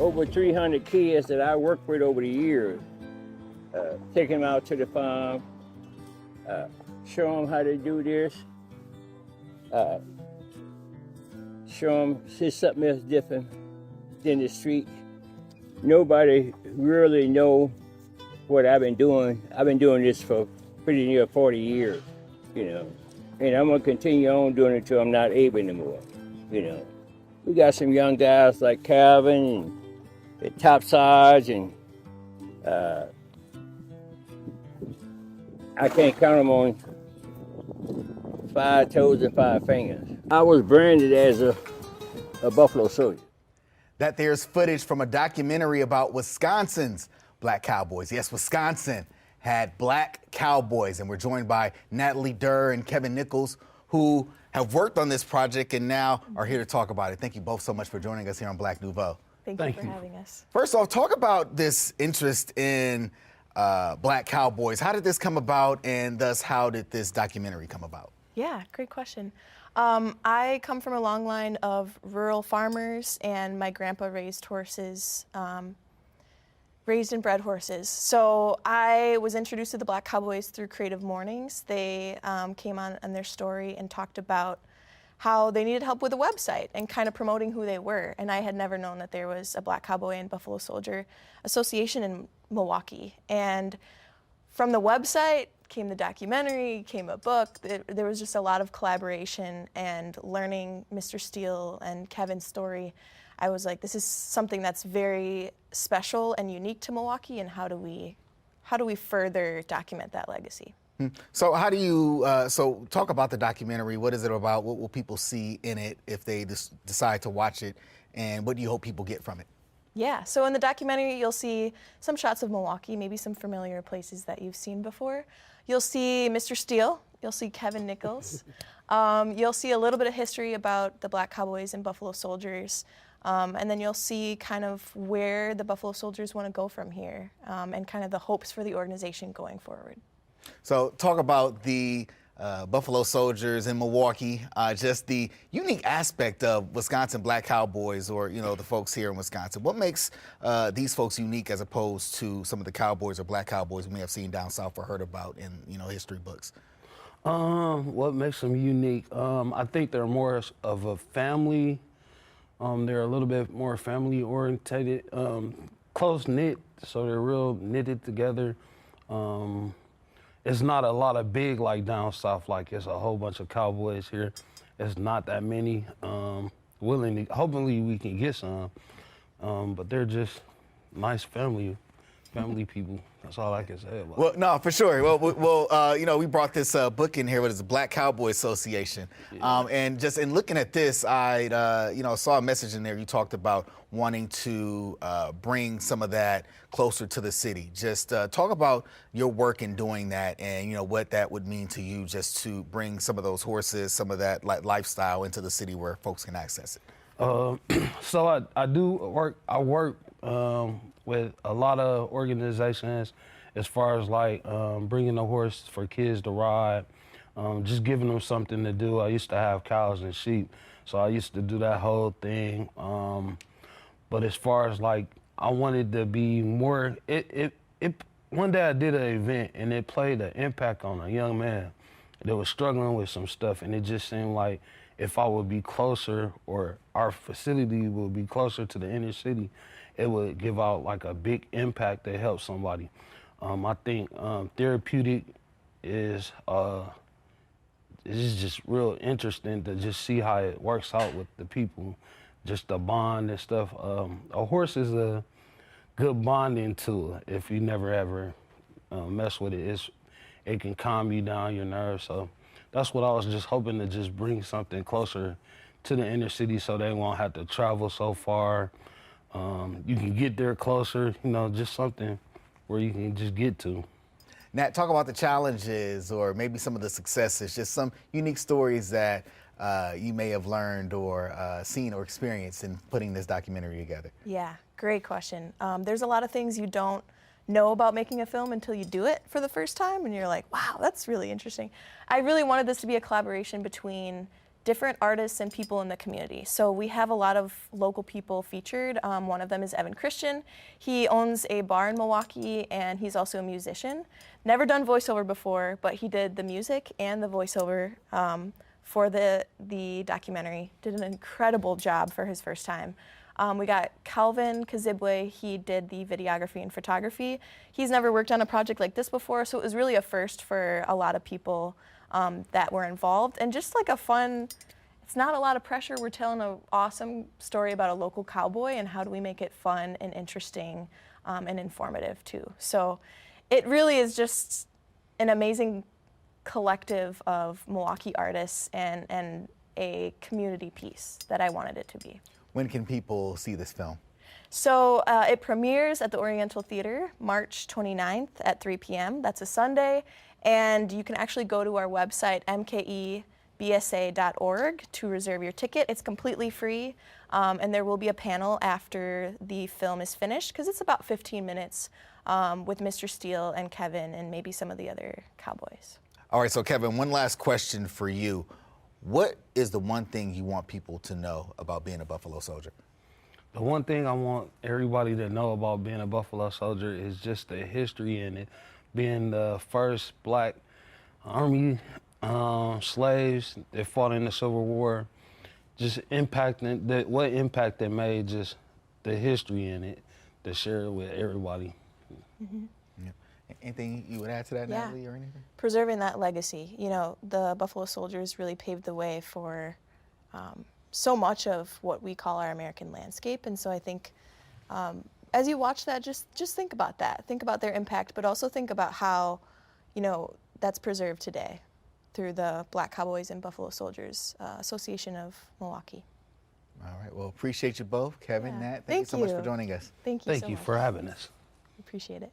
over 300 kids that I worked with over the years. Take them out to the farm, show them how to do this, show them see something else different than the street. Nobody really know what I've been doing. I've been doing this for pretty near 40 years, you know, and I'm gonna continue on doing it till I'm not able anymore, you know. We got some young guys like Calvin and Top Sarge and I can't count them on 5 toes and 5 fingers. I was branded as a Buffalo soldier. That there's footage from a documentary about Wisconsin's Black Cowboys. Yes, Wisconsin had Black Cowboys, and we're joined by Natalie Durr and Kevin Nichols, who have worked on this project and now are here to talk about it. Thank you both so much for joining us here on Black Nouveau. Thank you for having us. First off, talk about this interest in Black Cowboys. How did this come about, and thus how did this documentary come about? Yeah, great question. I come from a long line of rural farmers, and my grandpa raised horses, raised and bred horses. So I was introduced to the Black Cowboys through Creative Mornings. They came on their story and talked about how they needed help with a website and kind of promoting who they were. And I had never known that there was a Black Cowboy and Buffalo Soldier Association in Milwaukee. And from the website came the documentary, came a book. There was just a lot of collaboration, and learning Mr. Steele and Kevin's story, I was like, this is something that's very special and unique to Milwaukee, and how do we further document that legacy? So how do you, so talk about the documentary. What is it about? What will people see in it if they decide to watch it? And what do you hope people get from it? Yeah, so in the documentary, you'll see some shots of Milwaukee, maybe some familiar places that you've seen before. You'll see Mr. Steele, you'll see Kevin Nichols. You'll see a little bit of history about the Black Cowboys and Buffalo Soldiers. And then you'll see kind of where the Buffalo Soldiers want to go from here, and kind of the hopes for the organization going forward. So talk about the Buffalo Soldiers in Milwaukee, just the unique aspect of Wisconsin Black Cowboys, or, you know, the folks here in Wisconsin. What makes these folks unique as opposed to some of the Cowboys or Black Cowboys we may have seen down south or heard about in, you know, history books? What makes them unique? I think they're more of a family. They're a little bit more family orientated, close knit, so they're real knitted together. It's not a lot of big like down south, like it's a whole bunch of Cowboys here. It's not that many. Hopefully we can get some, but they're just nice family people. That's all I can say about it. Well, no, for sure. Well, you know, we brought this book in here, what is the Black Cowboy Association. Yeah. And just in looking at this, I, you know, saw a message in there. You talked about wanting to bring some of that closer to the city. Just talk about your work in doing that, and, you know, what that would mean to you, just to bring some of those horses, some of that lifestyle into the city where folks can access it. So I work with a lot of organizations as far as like bringing a horse for kids to ride, just giving them something to do. I used to have cows and sheep, so I used to do that whole thing. But as far as like, I wanted to be more, one day I did an event and it played an impact on a young man that was struggling with some stuff, and it just seemed like if I would be closer, or our facility would be closer to the inner city, it would give out like a big impact to help somebody. I think therapeutic is just real interesting to just see how it works out with the people, just the bond and stuff. A horse is a good bonding tool if you never ever mess with it. It can calm you down, your nerves. So that's what I was just hoping to just bring something closer to the inner city so they won't have to travel so far. You can get there closer, you know, just something where you can just get to. Nat, talk about the challenges or maybe some of the successes, just some unique stories that you may have learned or seen or experienced in putting this documentary together. Yeah, great question. There's a lot of things you don't know about making a film until you do it for the first time, and you're like, wow, that's really interesting. I really wanted this to be a collaboration between different artists and people in the community. So we have a lot of local people featured. One of them is Evan Christian. He owns a bar in Milwaukee, and he's also a musician. Never done voiceover before, but he did the music and the voiceover for the documentary. Did an incredible job for his first time. We got Calvin Kazibwe. He did the videography and photography. He's never worked on a project like this before, so it was really a first for a lot of people that were involved. And just like a fun, it's not a lot of pressure. We're telling an awesome story about a local cowboy, and how do we make it fun and interesting and informative too. So it really is just an amazing collective of Milwaukee artists and a community piece that I wanted it to be. When can people see this film? So it premieres at the Oriental Theater March 29th at 3 p.m. That's a Sunday. And you can actually go to our website, mkebsa.org, to reserve your ticket. It's completely free. And there will be a panel after the film is finished, because it's about 15 minutes with Mr. Steele and Kevin and maybe some of the other Cowboys. All right, so Kevin, one last question for you. What is the one thing you want people to know about being a Buffalo Soldier? The one thing I want everybody to know about being a Buffalo Soldier is just the history in it. Being the first Black Army slaves that fought in the Civil War, just impacting what impact it made, just the history in it, to share it with everybody. Mm-hmm. Yeah. Anything you would add to that, Yeah. Natalie, or anything? Preserving that legacy. You know, the Buffalo Soldiers really paved the way for so much of what we call our American landscape. And so I think as you watch that, just think about that. Think about their impact, but also think about how, you know, that's preserved today through the Black Cowboys and Buffalo Soldiers Association of Milwaukee. All right, well, appreciate you both, Kevin, Yeah. Nat. Thank you so much you. for joining us. Thank you Thank so you much. for having us. Appreciate it.